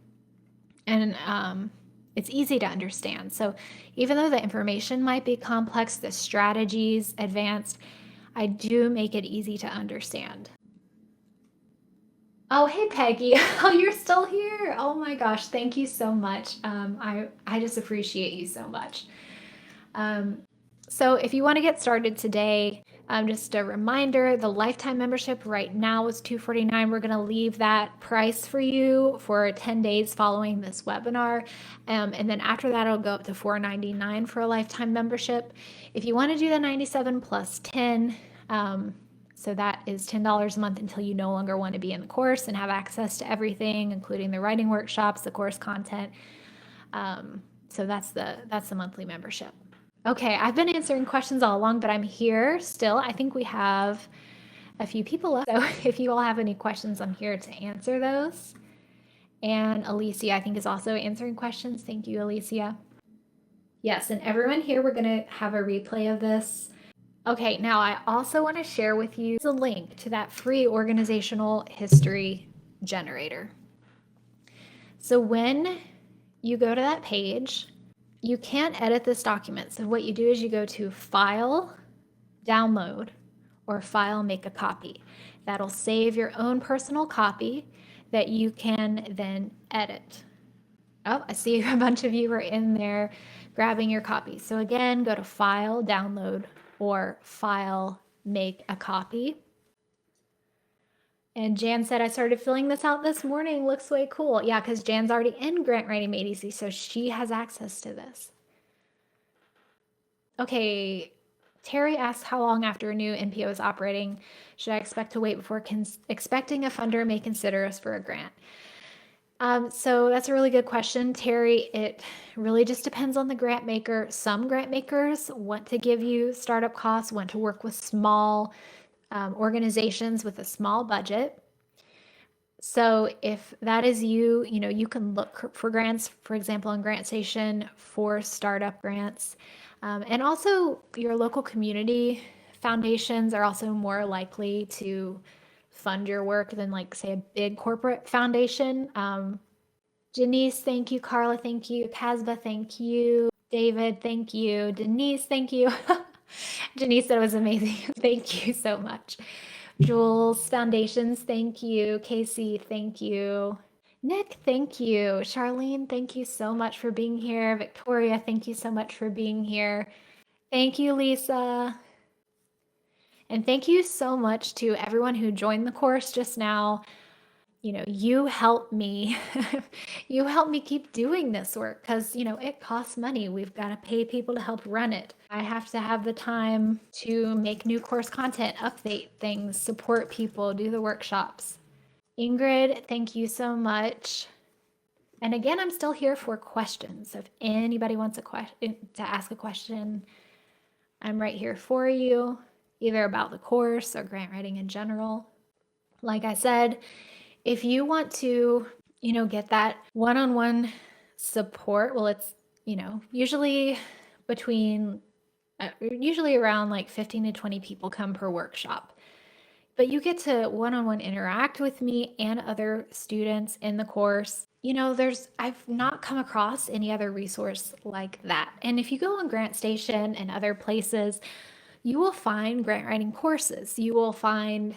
and it's easy to understand. So even though the information might be complex, the strategies advanced, I do make it easy to understand. Oh, hey, Peggy. Oh, you're still here. Oh my gosh. Thank you so much. I just appreciate you so much. So if you want to get started today, just a reminder, the lifetime membership right now is $249. We're going to leave that price for you for 10 days following this webinar. And then after that, it'll go up to $499 for a lifetime membership. If you want to do the 97 plus 10, so that is $10 a month until you no longer want to be in the course and have access to everything, including the writing workshops, the course content. So that's the monthly membership. Okay, I've been answering questions all along, but I'm here still. I think we have a few people left. So if you all have any questions, I'm here to answer those. And Alicia, I think, is also answering questions. Thank you, Alicia. Yes, and everyone here, we're going to have a replay of this. Okay, now I also want to share with you the link to that free organizational history generator. So when you go to that page, you can't edit this document. So what you do is you go to File, Download, or File, Make a Copy. That'll save your own personal copy that you can then edit. Oh, I see a bunch of you are in there grabbing your copy. So again, go to File, Download, or File, Make a Copy. And Jan said, I started filling this out this morning. Looks way cool. Yeah, because Jan's already in Grant Writing Made Easy, so she has access to this. Okay, Terry asks, how long after a new NPO is operating should I expect to wait before expecting a funder may consider us for a grant? So that's a really good question, Terry. It really just depends on the grant maker. Some grant makers want to give you startup costs, want to work with small organizations with a small budget. So if that is you, you can look for grants, for example, on Grantstation for startup grants. And also your local community foundations are also more likely to fund your work than like say a big corporate foundation. Janice, thank you. Carla, thank you. Casba, thank you. David, thank you. Denise, thank you. Janice said it was amazing. Thank you so much. Jules Foundations, thank you. Casey, thank you. Nick, thank you. Charlene, thank you so much for being here. Victoria, thank you so much for being here. Thank you, Lisa. And thank you so much to everyone who joined the course just now. You help me. You help me keep doing this work because, it costs money. We've got to pay people to help run it. I have to have the time to make new course content, update things, support people, do the workshops. Ingrid, thank you so much. And again, I'm still here for questions. So if anybody wants to ask a question, I'm right here for you, either about the course or grant writing in general. Like I said, if you want to, get that one-on-one support, well, it's, usually around like 15 to 20 people come per workshop. But you get to one-on-one interact with me and other students in the course. I've not come across any other resource like that. And if you go on Grantstation and other places, you will find grant writing courses. You will find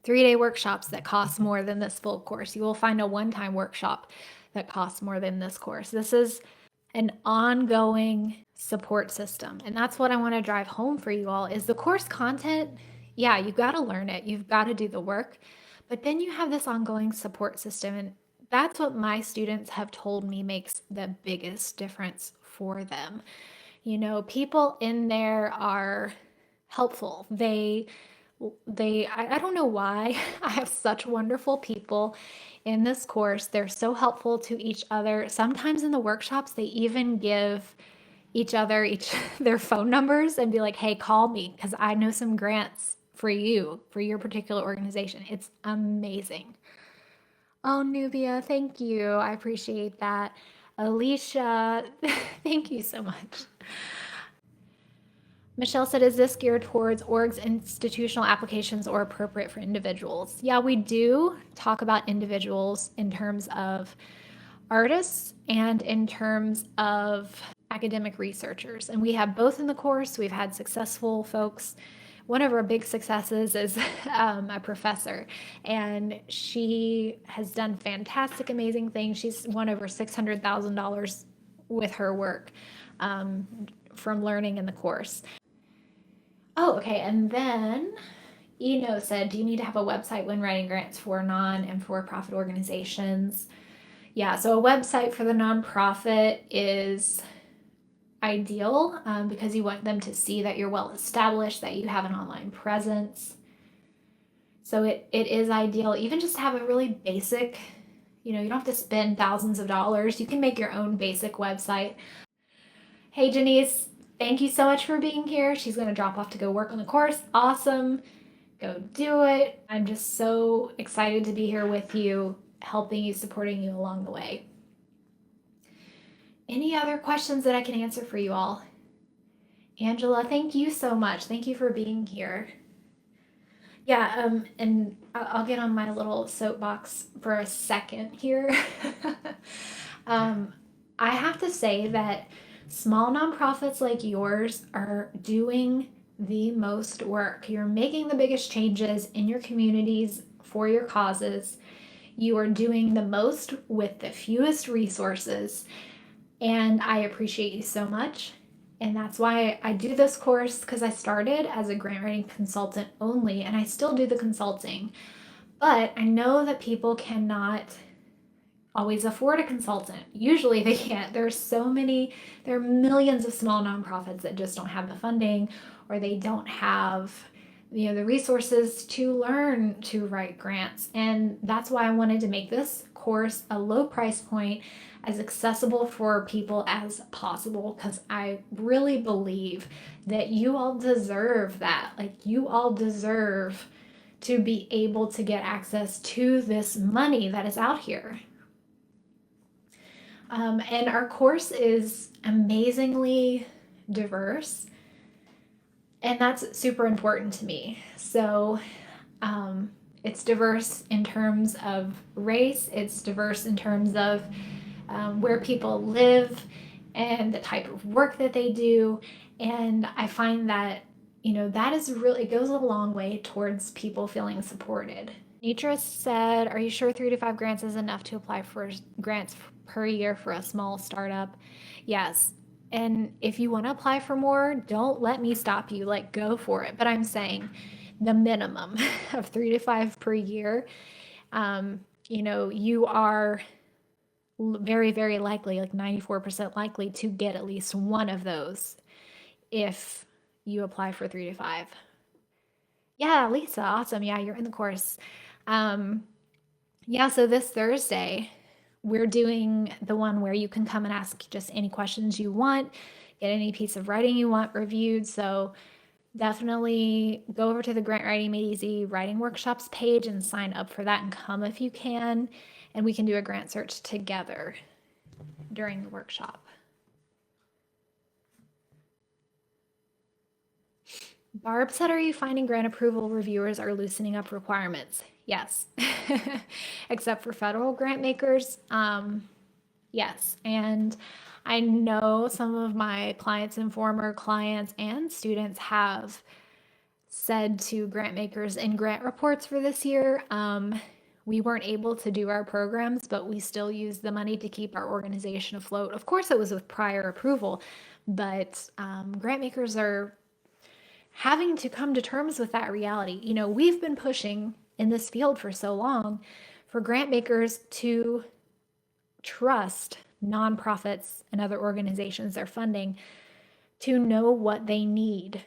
3-day workshops that cost more than this full course. You will find a one-time workshop that costs more than this course. This is an ongoing support system. And that's what I want to drive home for you all is the course content. Yeah, you've got to learn it. You've got to do the work. But then you have this ongoing support system. And that's what my students have told me makes the biggest difference for them. People in there are helpful. I don't know why I have such wonderful people in this course. They're so helpful to each other. Sometimes in the workshops, they even give each other their phone numbers and be like, hey, call me because I know some grants for you, for your particular organization. It's amazing. Oh, Nubia, thank you. I appreciate that. Alicia, thank you so much. Michelle said, is this geared towards orgs, institutional applications, or appropriate for individuals? Yeah, we do talk about individuals in terms of artists and in terms of academic researchers. And we have both in the course. We've had successful folks. One of our big successes is a professor, and she has done fantastic, amazing things. She's won over $600,000 with her work from learning in the course. Oh, okay. And then Eno said, do you need to have a website when writing grants for non and for-profit organizations? Yeah, so a website for the nonprofit is ideal because you want them to see that you're well established, that you have an online presence. So it is ideal, even just to have a really basic, you don't have to spend thousands of dollars. You can make your own basic website. Hey, Janice. Thank you so much for being here. She's going to drop off to go work on the course. Awesome. Go do it. I'm just so excited to be here with you, helping you, supporting you along the way. Any other questions that I can answer for you all? Angela, thank you so much. Thank you for being here. Yeah, and I'll get on my little soapbox for a second here. um, I have to say that small nonprofits like yours are doing the most work. You're making the biggest changes in your communities for your causes. You are doing the most with the fewest resources, and I appreciate you so much. And that's why I do this course, because I started as a grant writing consultant only, and I still do the consulting. But I know that people cannot always afford a consultant. Usually they can't. There are millions of small nonprofits that just don't have the funding, or they don't have the resources to learn to write grants. And that's why I wanted to make this course a low price point, as accessible for people as possible, because I really believe that you all deserve that. Like, you all deserve to be able to get access to this money that is out here. And our course is amazingly diverse, and that's super important to me. So it's diverse in terms of race, it's diverse in terms of where people live and the type of work that they do. And I find that, that is really, it goes a long way towards people feeling supported. Nitra said, are you sure 3 to 5 grants is enough to apply for grants per year for a small startup? Yes. And if you want to apply for more, don't let me stop you. Like, go for it. But I'm saying the minimum of 3 to 5 per year, you are very, very likely, like 94% likely, to get at least one of those if you apply for 3 to 5. Yeah, Lisa, awesome. Yeah, you're in the course. Yeah, so this Thursday, we're doing the one where you can come and ask just any questions you want, get any piece of writing you want reviewed. So definitely go over to the Grant Writing Made Easy writing workshops page and sign up for that, and come if you can, and we can do a grant search together during the workshop. Barb said, are you finding grant approval reviewers are loosening up requirements? Yes. Except for federal grant makers. Yes. And I know some of my clients and former clients and students have said to grant makers in grant reports for this year, we weren't able to do our programs, but we still used the money to keep our organization afloat. Of course, it was with prior approval, but grant makers are having to come to terms with that reality. We've been pushing in this field for so long for grant makers to trust nonprofits and other organizations they're funding to know what they need,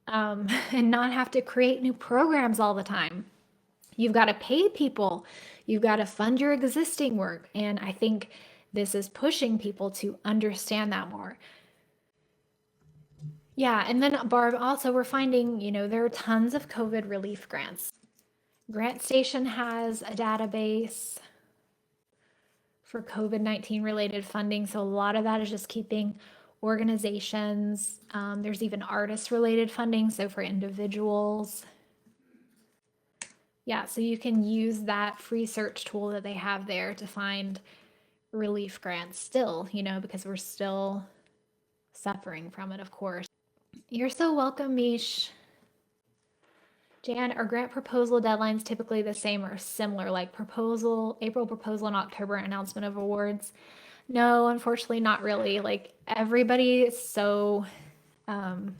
and not have to create new programs all the time. You've got to pay people, you've got to fund your existing work. And I think this is pushing people to understand that more. Yeah, and then Barb, also we're finding, there are tons of COVID relief grants. GrantStation has a database for COVID-19 related funding. So a lot of that is just keeping organizations. There's even artist related funding, so for individuals. Yeah, so you can use that free search tool that they have there to find relief grants still, because we're still suffering from it, of course. You're so welcome, Mish. Jan, are grant proposal deadlines typically the same or similar, like April proposal and October announcement of awards? No, unfortunately, not really. Like, everybody is so on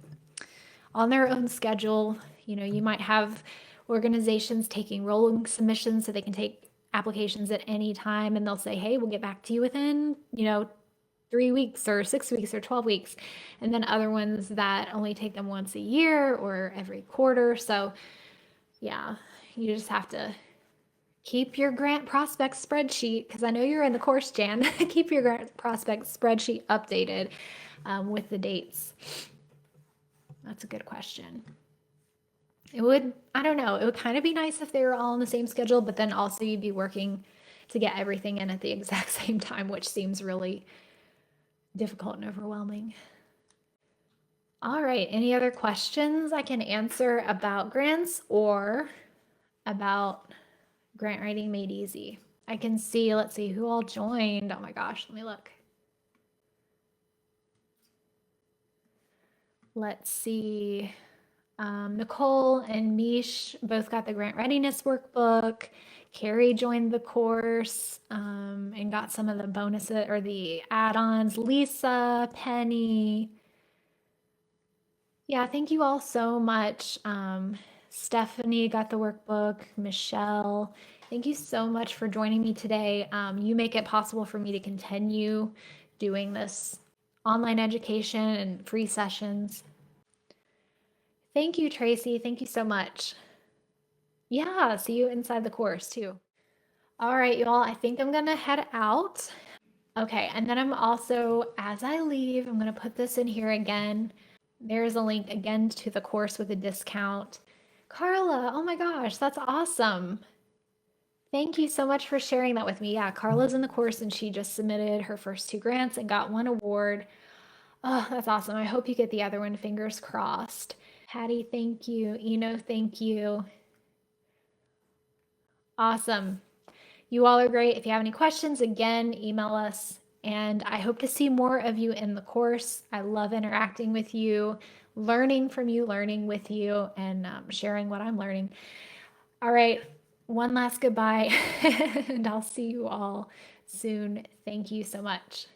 their own schedule. You might have organizations taking rolling submissions so they can take applications at any time, and they'll say, hey, we'll get back to you within, 3 weeks or 6 weeks or 12 weeks. And then other ones that only take them once a year or every quarter. So yeah, you just have to Keep your grant prospect spreadsheet, because I know you're in the course, Jan. Keep your grant prospect spreadsheet updated with the dates. That's a good question. It would, I don't know, it would kind of be nice if they were all on the same schedule, but then also you'd be working to get everything in at the exact same time, which seems really difficult and overwhelming. All right, any other questions I can answer about grants or about grant writing made easy? I can see, let's see who all joined. Oh my gosh, let me look. Let's see. Nicole and Mish both got the grant readiness workbook. Carrie joined the course and got some of the bonuses or the add-ons. Lisa, Penny. Yeah, thank you all so much. Stephanie got the workbook. Michelle, thank you so much for joining me today. You make it possible for me to continue doing this online education and free sessions. Thank you, Tracy. Thank you so much. Yeah, see you inside the course too. All right, y'all, I think I'm gonna head out. Okay, and then I'm also, as I leave, I'm gonna put this in here again. There's a link again to the course with a discount. Carla, oh my gosh, that's awesome. Thank you so much for sharing that with me. Yeah, Carla's in the course and she just submitted her first 2 grants and got 1 award. Oh, that's awesome. I hope you get the other one, fingers crossed. Patty, thank you. Eno, thank you. Awesome. You all are great. If you have any questions, again, email us. And I hope to see more of you in the course. I love interacting with you, learning from you, learning with you, and sharing what I'm learning. All right. One last goodbye, and I'll see you all soon. Thank you so much.